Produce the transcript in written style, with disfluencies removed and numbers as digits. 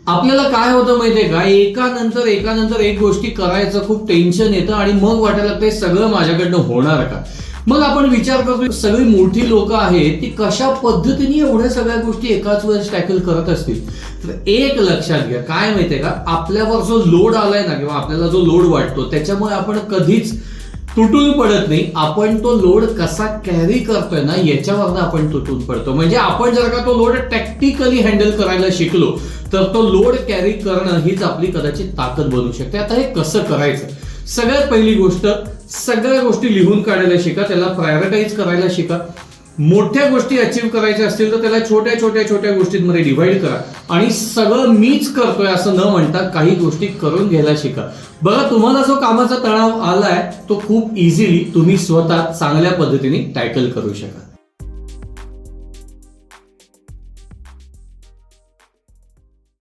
आपल्याला काय होतं माहितीये का, एकानंतर एक गोष्टी करायचं खूप टेन्शन येतं आणि मग वाटायला लागतं सगळं माझ्याकडनं होणार का. मग आपण विचार करतो सगळी मोठी लोक आहेत ती कशा पद्धतीने एवढ्या सगळ्या गोष्टी एकाच वेळेस टॅकल करत असतील. तर एक लक्षात घ्या, काय माहितीये का, आपल्यावर जो लोड आलाय ना किंवा आपल्याला जो लोड वाटतो त्याच्यामुळे आपण कधीच तुटून पडत नाही. आपण तो लोड कसा कॅरी करतोय ना याच्यावरनं आपण तुटून पडतो. म्हणजे आपण जर का तो लोड टॅक्टिकली हँडल करायला शिकलो तर तो लोड कॅरी करणं हीच आपली कदाचित ताकद बनू शकते. आता हे कसं करायचं, सगळ्यात पहिली गोष्ट, सगळ्या गोष्टी लिहून काढायला शिका, त्याला प्रायोरिटाईज करायला शिका. मोठ्या गोष्टी अचीव्ह करायच्या असतील तर त्याला छोट्या छोट्या छोट्या गोष्टींमध्ये डिव्हाइड करा आणि सगळं मीच करतोय असं न म्हणता काही गोष्टी करून घ्यायला शिका. बघा, तुम्हाला जो कामाचा तणाव आलाय तो खूप इझिली तुम्ही स्वतः चांगल्या पद्धतीने टॅकल करू शकाल.